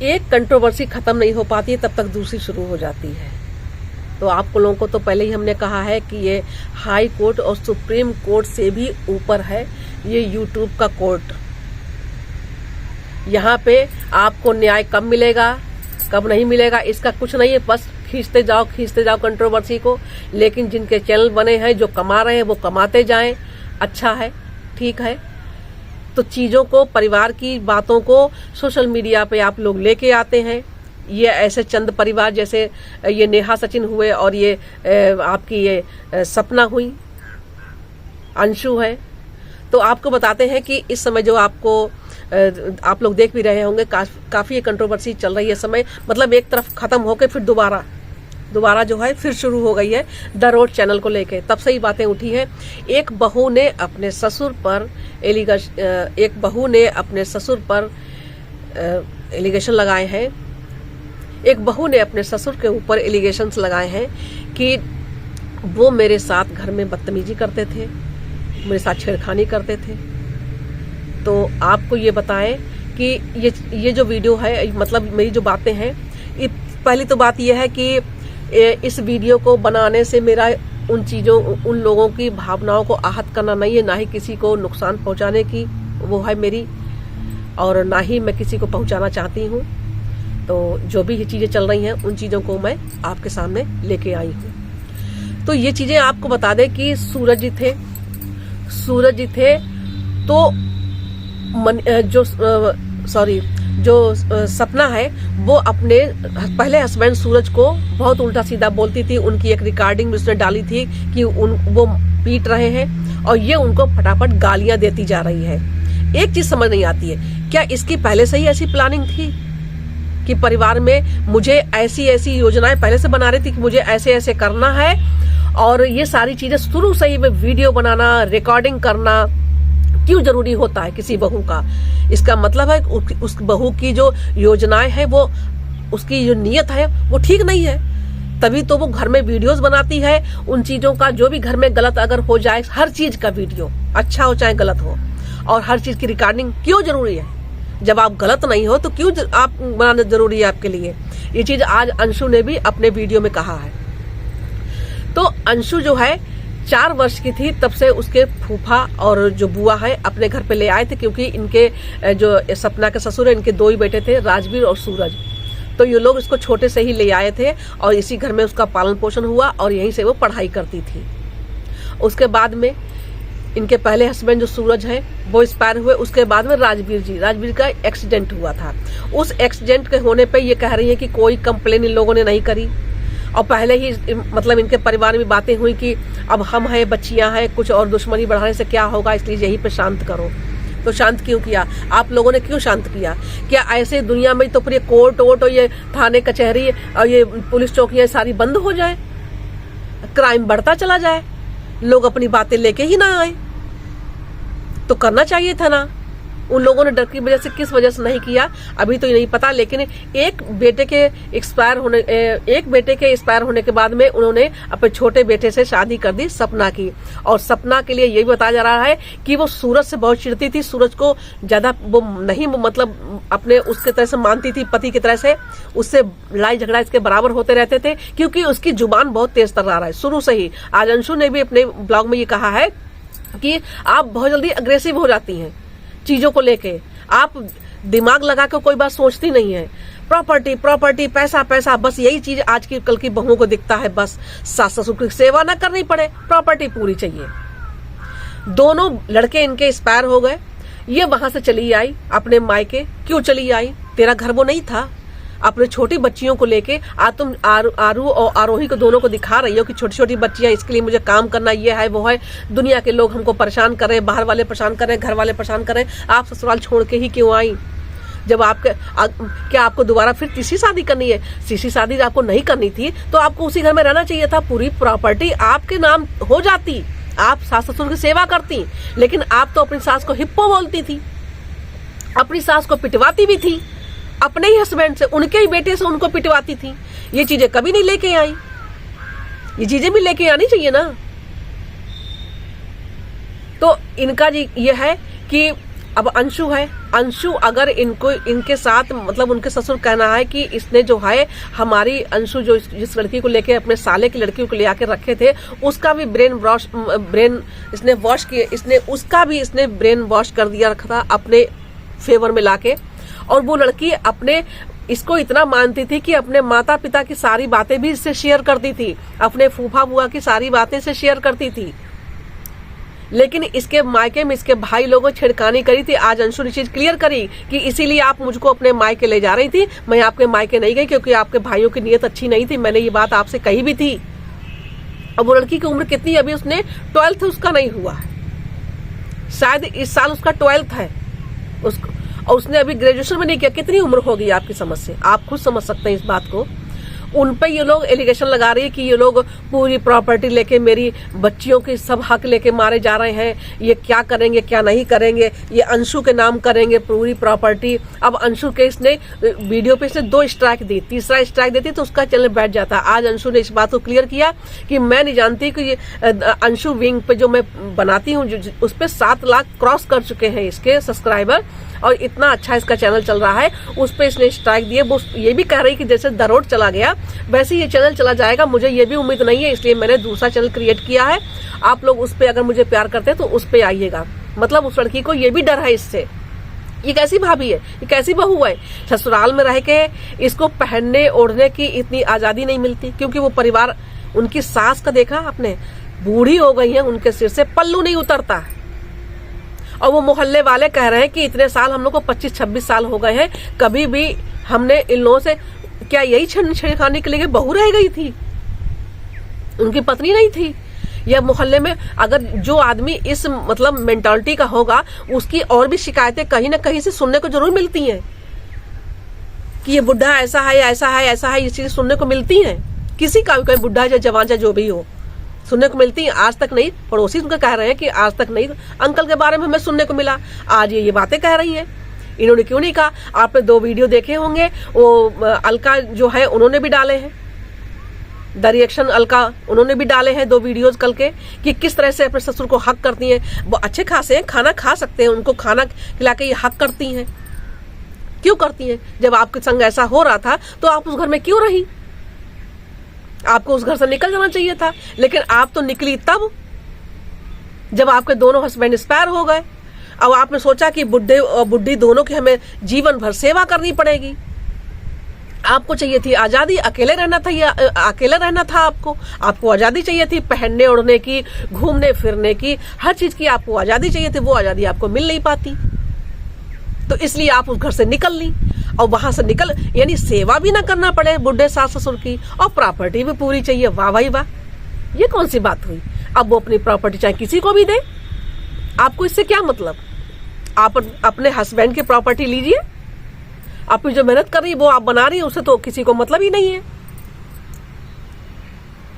एक कंट्रोवर्सी खत्म नहीं हो पाती है तब तक दूसरी शुरू हो जाती है। तो आप लोगों को तो पहले ही हमने कहा है कि ये हाई कोर्ट और सुप्रीम कोर्ट से भी ऊपर है ये यूट्यूब का कोर्ट। यहाँ पे आपको न्याय कब मिलेगा कब नहीं मिलेगा इसका कुछ नहीं है, बस खींचते जाओ कंट्रोवर्सी को। लेकिन जिनके चैनल बने हैं जो कमा रहे हैं वो कमाते जाएं, अच्छा है, ठीक है। तो चीजों को, परिवार की बातों को सोशल मीडिया पे आप लोग लेके आते हैं। ये ऐसे चंद परिवार जैसे ये नेहा सचिन हुए और ये आपकी ये सपना हुई, अंशु है। तो आपको बताते हैं कि इस समय जो आपको आप लोग देख भी रहे होंगे काफी ये कंट्रोवर्सी चल रही है समय, मतलब एक तरफ खत्म होकर फिर दोबारा जो है फिर शुरू हो गई है द रोड चैनल को लेके। तब से ही बातें उठी है। एक बहू ने अपने ससुर पर एलिगेशन लगाए हैं। एक बहू ने अपने ससुर के ऊपर एलिगेशंस लगाए हैं कि वो मेरे साथ घर में बदतमीजी करते थे, मेरे साथ छेड़खानी करते थे। तो आपको ये बताएं कि ये जो वीडियो है, मतलब मेरी जो बातें हैं, पहली तो बात यह है कि इस वीडियो को बनाने से मेरा उन लोगों की भावनाओं को आहत करना नहीं है, ना ही किसी को नुकसान पहुंचाने की वो है मेरी, और ना ही मैं किसी को पहुंचाना चाहती हूँ। तो जो भी ये चीजें चल रही हैं उन चीजों को मैं आपके सामने लेके आई हूँ। तो ये चीजें आपको बता दें कि सूरज जी थे तो जो सपना है वो अपने पहले हस्बैंड सूरज को बहुत उल्टा सीधा बोलती थी। उनकी एक रिकॉर्डिंग उसने डाली थी कि वो पीट रहे हैं और ये उनको फटाफट गालियां देती जा रही है। एक चीज समझ नहीं आती है, क्या इसकी पहले से ही ऐसी प्लानिंग थी कि परिवार में मुझे ऐसी योजनाएं पहले से बना रही थी कि मुझे ऐसे करना है, और ये सारी चीजें शुरू से ही वीडियो बनाना, रिकॉर्डिंग करना क्यों जरूरी होता है किसी बहू का? इसका मतलब है उस बहू की जो योजनाएं है, वो उसकी जो नीयत है वो ठीक नहीं है, तभी तो वो घर में वीडियोस बनाती है उन चीजों का। जो भी घर में गलत अगर हो जाए, हर चीज का वीडियो, अच्छा हो चाहे गलत हो, और हर चीज की रिकॉर्डिंग क्यों जरूरी है? जब आप गलत नहीं हो तो क्यों आप बनाना जरूरी है आपके लिए? ये चीज आज अंशु ने भी अपने वीडियो में कहा है। तो अंशु जो है 4 वर्ष की थी तब से उसके फूफा और जो बुआ है अपने घर पे ले आए थे, क्योंकि इनके जो सपना के ससुर है, इनके 2 ही बेटे थे, राजवीर और सूरज। तो ये लोग इसको छोटे से ही ले आए थे और इसी घर में उसका पालन पोषण हुआ और यहीं से वो पढ़ाई करती थी। उसके बाद में इनके पहले हस्बैंड जो सूरज है वो एक्सपायर हुए। उसके बाद में राजवीर का एक्सीडेंट हुआ था। उस एक्सीडेंट के होने पे ये कह रही है कि कोई कंप्लेन इन लोगों ने नहीं करी, और पहले ही मतलब इनके परिवार में बातें हुई कि अब हम हैं, बच्चियां हैं, कुछ और दुश्मनी बढ़ाने से क्या होगा, इसलिए यहीं पे शांत करो। तो शांत क्यों किया आप लोगों ने? क्यों शांत किया? क्या ऐसे दुनिया में तो पूरे कोर्ट वोट और ये थाने कचहरी और ये पुलिस चौकियां सारी बंद हो जाए, क्राइम बढ़ता चला जाए, लोग अपनी बातें लेके ही ना आए? तो करना चाहिए था ना। उन लोगों ने डर की वजह से, किस वजह से नहीं किया अभी तो नहीं पता। लेकिन एक बेटे के एक्सपायर होने के बाद में उन्होंने अपने छोटे बेटे से शादी कर दी, सपना की। और सपना के लिए यही बताया जा रहा है कि वो सूरज से बहुत चिढ़ती थी, सूरज को ज्यादा वो नहीं, मतलब अपने उसके तरह से मानती थी, पति की तरह से। उससे लड़ाई झगड़ा इसके बराबर होते रहते थे, क्योंकि उसकी जुबान बहुत तेज तर्रार है शुरू से ही। आज अंशु ने भी अपने ब्लॉग में ये कहा है कि आप बहुत जल्दी अग्रेसिव हो जाती हैं चीजों को लेके, आप दिमाग लगा के कोई बात सोचती नहीं है। प्रॉपर्टी, पैसा, बस यही चीज आज की कल की बहुओं को दिखता है। बस सास ससुर की सेवा ना करनी पड़े, प्रॉपर्टी पूरी चाहिए। दोनों लड़के इनके एक्सपायर हो गए। ये वहां से चली आई अपने मायके। क्यों चली आई? तेरा घर वो नहीं था? अपने छोटी बच्चियों को लेके तुम आरू और आरोही को दोनों को दिखा रही हो कि छोटी छोटी बच्चियां, इसके लिए मुझे काम करना, ये है वो है, दुनिया के लोग हमको परेशान कर रहे हैं, बाहर वाले परेशान कर रहे हैं, घर वाले परेशान कर रहे हैं। आप ससुराल छोड़ के ही क्यों आई? जब क्या आपको दोबारा फिर तीसरी शादी करनी है? तीसरी शादी आपको नहीं करनी थी तो आपको उसी घर में रहना चाहिए था। पूरी प्रॉपर्टी आपके नाम हो जाती, आप सास ससुर की सेवा करती। लेकिन आप तो अपनी सास को हिप्पो बोलती थी, अपनी सास को पिटवाती भी थी, अपने ही हस्बैंड से, उनके ही बेटे से उनको पिटवाती थी। ये चीजें कभी नहीं लेके आई। ये चीजें भी लेके आनी चाहिए ना। तो इनका जी ये है कि अब अंशु है, अंशु अगर इनके साथ मतलब उनके ससुर कहना है कि इसने जो है हमारी अंशु जो जिस लड़की को लेके अपने साले की लड़की को ले आके रखे थे उसका भी ब्रेन इसने वॉश किया, इसने ब्रेन वॉश कर दिया रखा था अपने फेवर में लाके। और वो लड़की अपने इसको इतना मानती थी कि अपने माता पिता की सारी बातें भी इससे शेयर करती थी, अपने फूफा बुआ की सारी बातें से शेयर करती थी। लेकिन इसके मायके में इसके भाई लोगों छिड़कानी करी थी। आज अंशु ने चीज क्लियर करी कि इसीलिए आप मुझको अपने मायके ले जा रही थी, मैं आपके मायके नहीं गई क्योंकि आपके भाइयों की नीयत अच्छी नहीं थी, मैंने ये बात आपसे कही भी थी। अब वो लड़की की उम्र कितनी, अभी उसने 12th उसका नहीं हुआ है, शायद इस साल उसका 12th है उसको, और उसने अभी ग्रेजुएशन में नहीं किया। कितनी उम्र होगी आपकी समझ से, आप खुद समझ सकते हैं इस बात को। उन पे ये लोग एलिगेशन लगा रही है कि ये लोग पूरी प्रॉपर्टी लेके मेरी बच्चियों के सब हक लेके मारे जा रहे हैं, ये क्या करेंगे क्या नहीं करेंगे, ये अंशु के नाम करेंगे पूरी प्रॉपर्टी। अब अंशु के इसने वीडियो पे इसने 2 स्ट्राइक दी, तीसरा स्ट्राइक देती तो उसका चैनल बैठ जाता। आज अंशु ने इस बात को क्लियर किया कि मैं नहीं जानती कि ये अंशु विंग पे जो मैं बनाती हूँ उस पर 7 लाख क्रॉस कर चुके हैं इसके सब्सक्राइबर, और इतना अच्छा इसका चैनल चल रहा है, उस पर इसने स्ट्राइक दिए। वो ये भी कह रही कि जैसे द रोड चला गया वैसे ये चैनल चला जाएगा, मुझे ये भी उम्मीद नहीं है, इसलिए मैंने दूसरा चैनल क्रिएट किया है। आप लोग उस पर अगर मुझे प्यार करते हैं तो उस पर आइएगा। मतलब उस लड़की को ये भी डर है इससे, ये कैसी भाभी है, ये कैसी बहू है, ससुराल में रह के इसको पहनने ओढ़ने की इतनी आजादी नहीं मिलती, क्योंकि वो परिवार, उनकी सास का देखा आपने, बूढ़ी हो गई है, उनके सिर से पल्लू नहीं उतरता। और वो मोहल्ले वाले कह रहे हैं कि इतने साल हम लोग को 25-26 साल हो गए हैं, कभी भी हमने इन लोगों से क्या यही छेड़खानी के लिए बहू रह गई थी, उनकी पत्नी नहीं थी। या मोहल्ले में अगर जो आदमी इस मतलब मेंटालिटी का होगा उसकी और भी शिकायतें कहीं ना कहीं से सुनने को जरूर मिलती हैं कि ये बुढ़ा ऐसा है ऐसा है ऐसा है, ये चीजें सुनने को मिलती हैं। किसी का भी, कोई बुढ़ा या जवान या जो भी हो, सुनने को मिलती है। आज तक नहीं, पड़ोसी उनका कह रहे हैं कि आज तक नहीं, अंकल के बारे में हमें सुनने को मिला, आज ये बातें कह रही है। इन्होंने क्यों नहीं कहा? आपने 2 वीडियो देखे होंगे, वो अलका जो है उन्होंने भी डाले हैं, द रिएक्शन अलका उन्होंने भी डाले हैं 2 वीडियोज कल के, कि किस तरह से अपने ससुर को हक करती हैं। वो अच्छे खासे हैं, खाना खा सकते हैं, उनको खाना खिला के ये हक करती हैं। क्यों करती हैं? जब आपके संग ऐसा हो रहा था तो आप उस घर में क्यों रही? आपको उस घर से निकल जाना चाहिए था, लेकिन आप तो निकली तब जब आपके दोनों हस्बैंड एक्सपायर हो गए। अब आपने सोचा कि बुढ़े और बुढ़ी दोनों की हमें जीवन भर सेवा करनी पड़ेगी। आपको चाहिए थी आजादी, अकेले रहना था, या अकेले रहना था आपको आजादी चाहिए थी, पहनने ओढ़ने की, घूमने फिरने की, हर चीज की आपको आजादी चाहिए थी। वो आजादी आपको मिल नहीं पाती, तो इसलिए आप उस घर से निकल ली। और वहां से निकल यानी सेवा भी ना करना पड़े बुढ़े सास ससुर की, और प्रॉपर्टी भी पूरी चाहिए। वाह भाई वाह, ये कौन सी बात हुई? अब वो अपनी प्रॉपर्टी चाहे किसी को भी दे, आपको इससे क्या मतलब? आप अपने हस्बैंड की प्रॉपर्टी लीजिए, आपकी जो मेहनत कर रही है वो आप बना रही है, उससे तो किसी को मतलब ही नहीं है।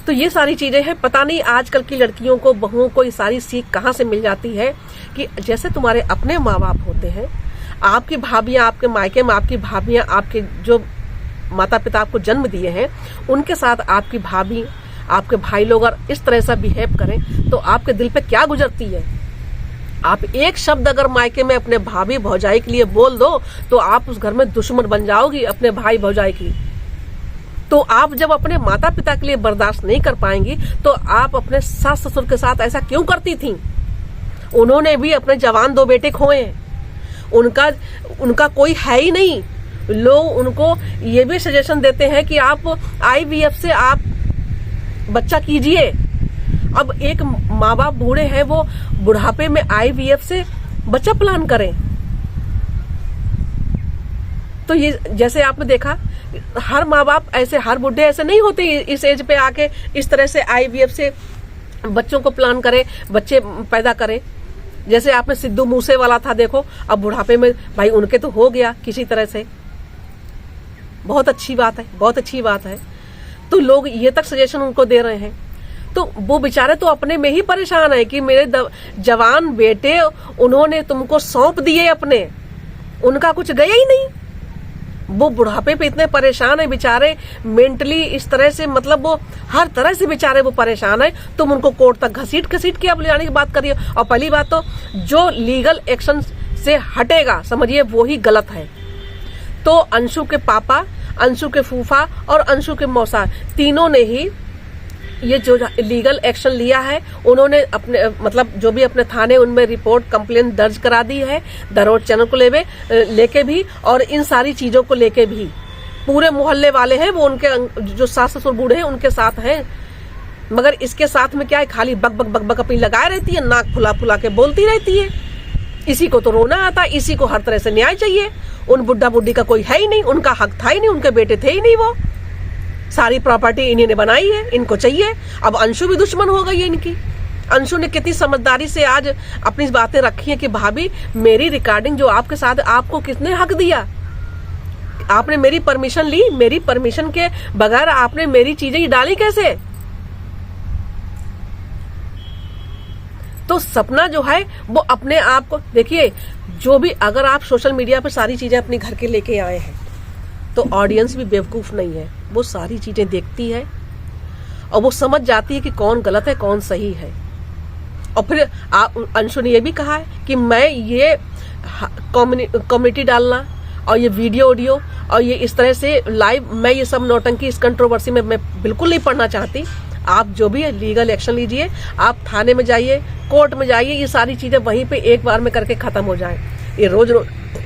तो ये सारी चीजें हैं। पता नहीं आजकल की लड़कियों को, बहुओं को ये सारी सीख कहाँ से मिल जाती है कि जैसे तुम्हारे अपने माँ बाप होते हैं, आपकी भाभियां, आपके मायके में आपकी भाभियां, आपके जो माता पिता आपको जन्म दिए हैं, उनके साथ आपकी भाभी, आपके भाई लोग अगर इस तरह से बिहेव करें तो आपके दिल पे क्या गुजरती है? आप एक शब्द अगर मायके में अपने भाभी भौजाई के लिए बोल दो तो आप उस घर में दुश्मन बन जाओगी अपने भाई भौजाई की। तो आप जब अपने माता पिता के लिए बर्दाश्त नहीं कर पाएंगी तो आप अपने सास ससुर के साथ ऐसा क्यों करती थी? उन्होंने भी अपने जवान 2 बेटे खोए हैं, उनका कोई है ही नहीं। लोग उनको ये भी सजेशन देते हैं कि आप IVF से आप बच्चा कीजिए। अब एक माँ बाप बूढ़े हैं, वो बुढ़ापे में IVF से बच्चा प्लान करें, तो ये जैसे आपने देखा हर माँ बाप ऐसे, हर बुढ़े ऐसे नहीं होते इस एज पे आके इस तरह से IVF से बच्चों को प्लान करें, बच्चे पैदा करें। जैसे आपने सिद्धू मूसे वाला था, देखो अब बुढ़ापे में भाई उनके तो हो गया किसी तरह से। बहुत अच्छी बात है, बहुत अच्छी बात है। तो लोग ये तक सजेशन उनको दे रहे हैं, तो वो बेचारे तो अपने में ही परेशान है कि मेरे जवान बेटे उन्होंने तुमको सौंप दिए अपने, उनका कुछ गया ही नहीं। वो बुढ़ापे पे इतने परेशान है बेचारे, मेंटली इस तरह से, मतलब वो हर तरह से बेचारे वो परेशान है। तुम उनको कोर्ट तक घसीट के अब ले जाने की बात करिए। और पहली बात तो जो लीगल एक्शन से हटेगा, समझिए वो ही गलत है। तो अंशु के पापा, अंशु के फूफा और अंशु के मौसा तीनों ने ही ये जो लीगल एक्शन लिया है, उन्होंने अपने मतलब जो भी अपने थाने उनमें रिपोर्ट कंप्लेंट दर्ज करा दी है, दरोज चैनल को लेके भी और इन सारी चीजों को लेके भी। पूरे मोहल्ले वाले हैं वो उनके जो सास ससुर बूढ़े हैं उनके साथ हैं, मगर इसके साथ में क्या है, खाली बक बक बक बक अपनी लगाए रहती है, नाक फुला फुला के बोलती रहती है। इसी को तो रोना आता, इसी को हर तरह से न्याय चाहिए। उन बुड्ढा बुड्ढी का कोई है ही नहीं, उनका हक था ही नहीं, उनके बेटे थे ही नहीं, वो सारी प्रॉपर्टी इन्हीं ने बनाई है, इनको चाहिए। अब अंशु भी दुश्मन हो गई है इनकी। अंशु ने कितनी समझदारी से आज अपनी बातें रखी है कि भाभी मेरी रिकॉर्डिंग जो आपके साथ, आपको किसने हक दिया? आपने मेरी परमिशन ली, मेरी परमिशन के बगैर आपने मेरी चीजें डाली कैसे? तो सपना जो है वो अपने आप को देखिए, जो भी अगर आप सोशल मीडिया पर सारी चीजें अपने घर के लेके आए हैं तो ऑडियंस भी बेवकूफ नहीं है, वो सारी चीजें देखती है और वो समझ जाती है कि कौन गलत है कौन सही है। और फिर अंशु ने ये भी कहा है कि मैं ये कम्युनिटी डालना और ये वीडियो ऑडियो और ये इस तरह से लाइव, मैं ये सब नौटंकी इस कंट्रोवर्सी में मैं बिल्कुल नहीं पढ़ना चाहती। आप जो भी है लीगल एक्शन लीजिए, आप थाने में जाइए, कोर्ट में जाइए, ये सारी चीजें वहीं पे एक बार में करके खत्म हो जाए। ये रोज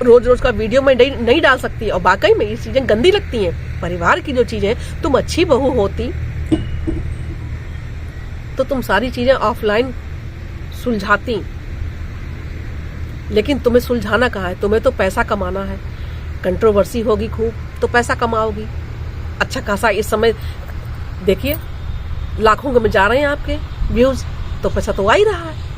रोज का वीडियो में नहीं डाल सकती और वाकई में ये चीजें गंदी लगती हैं। परिवार की जो चीजें, तुम अच्छी बहू होती तो तुम सारी चीजें ऑफलाइन सुलझाती, लेकिन तुम्हें सुलझाना कहाँ है? तुम्हें तो पैसा कमाना है। कंट्रोवर्सी होगी खूब तो पैसा कमाओगी अच्छा खासा। इस समय देखिए लाखों में जा रहे हैं आपके व्यूज, तो पैसा तो आ ही रहा है।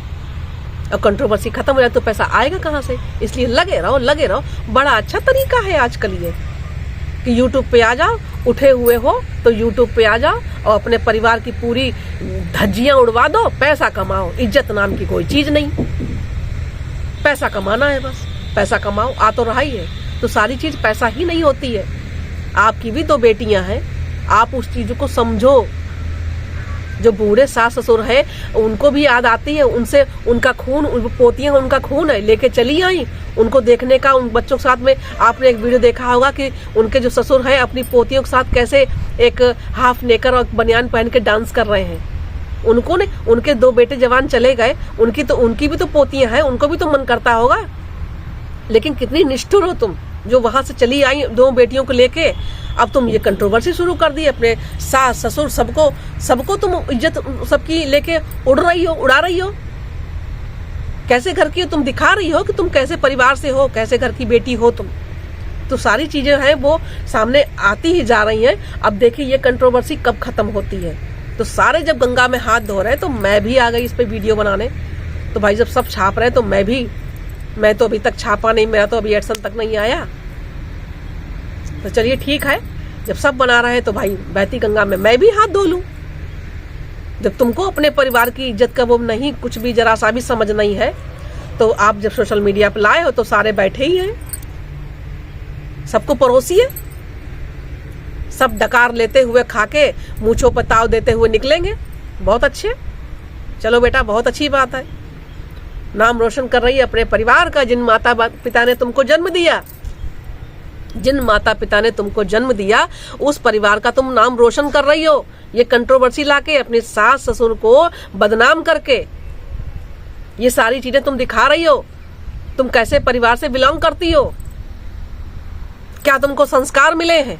अब कंट्रोवर्सी खत्म हो जाए तो पैसा आएगा कहाँ से? इसलिए लगे रहो। बड़ा अच्छा तरीका है आजकल ये कि यूट्यूब पे आ जाओ, उठे हुए हो तो यूट्यूब पे आ जाओ और अपने परिवार की पूरी धज्जियां उड़वा दो, पैसा कमाओ। इज्जत नाम की कोई चीज नहीं, पैसा कमाना है बस। पैसा कमाओ, आ तो रहा ही है। तो सारी चीज पैसा ही नहीं होती है। आपकी भी दो बेटियां हैं, आप उस चीज को समझो। जो बूढ़े सास ससुर है उनको भी याद आती है, उनसे उनका खून, पोतियां उनका खून है, लेके चली आई उनको देखने का। उन बच्चों के साथ में आपने एक वीडियो देखा होगा कि उनके जो ससुर है अपनी पोतियों के साथ कैसे एक हाफ नेकर और बनियान पहन के डांस कर रहे हैं। उनको ने, उनके दो बेटे जवान चले गए, उनकी भी तो पोतियां हैं, उनको भी तो मन करता होगा। लेकिन कितनी निष्ठुर हो तुम, जो वहां से चली आई दो बेटियों को लेके, अब तुम ये कंट्रोवर्सी शुरू कर दी। अपने सास ससुर सबको तुम इज्जत सबकी लेके उड़ा रही हो। कैसे घर की हो तुम, दिखा रही हो कि तुम कैसे परिवार से हो, कैसे घर की बेटी हो तुम। तो सारी चीजें हैं वो सामने आती ही जा रही हैं। अब देखिए ये कंट्रोवर्सी कब खत्म होती है। तो सारे जब गंगा में हाथ धो रहे हैं तो मैं भी आ गई इस पे वीडियो बनाने। तो भाई जब सब छाप रहे हैं तो मैं तो अभी तक छापा नहीं, मेरा तो अभी एडसन तक नहीं आया। तो चलिए ठीक है, जब सब बना रहे हैं तो भाई बहती गंगा में मैं भी हाथ धो लूं। जब तुमको अपने परिवार की इज्जत का वो नहीं, कुछ भी जरा सा भी समझ नहीं है, तो आप जब सोशल मीडिया पर लाए हो तो सारे बैठे ही हैं, सबको परोसिए। सब डकार लेते हुए खाके मूंछों पर ताव देते हुए निकलेंगे। बहुत अच्छे, चलो बेटा बहुत अच्छी बात है। नाम रोशन कर रही है अपने परिवार का, जिन माता पिता ने तुमको जन्म दिया, जिन माता पिता ने तुमको जन्म दिया उस परिवार का तुम नाम रोशन कर रही हो। ये कंट्रोवर्सी लाके अपने सास ससुर को बदनाम करके ये सारी चीजें तुम दिखा रही हो। तुम कैसे परिवार से बिलोंग करती हो, क्या तुमको संस्कार मिले हैं?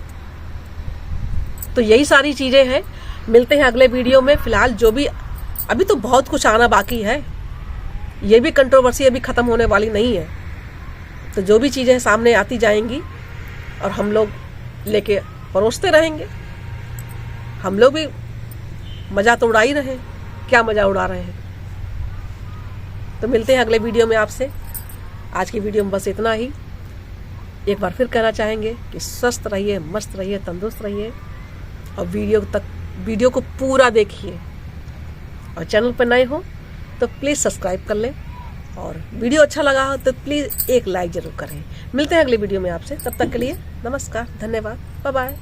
तो यही सारी चीजें हैं। मिलते हैं अगले वीडियो में। फिलहाल जो भी, अभी तो बहुत कुछ आना बाकी है, ये भी कंट्रोवर्सी अभी खत्म होने वाली नहीं है। तो जो भी चीजें सामने आती जाएंगी और हम लोग लेके परोसते रहेंगे। हम लोग भी मजा तो उड़ा ही रहे, क्या मजा उड़ा रहे हैं। तो मिलते हैं अगले वीडियो में आपसे। आज की वीडियो में बस इतना ही। एक बार फिर कहना चाहेंगे कि स्वस्थ रहिए, मस्त रहिए, तंदुरुस्त रहिए और वीडियो को पूरा देखिए। और चैनल पर नए हो तो प्लीज़ सब्सक्राइब कर लें और वीडियो अच्छा लगा हो तो प्लीज़ एक लाइक ज़रूर करें। मिलते हैं अगले वीडियो में आपसे, तब तक के लिए नमस्कार, धन्यवाद, बाय बाय।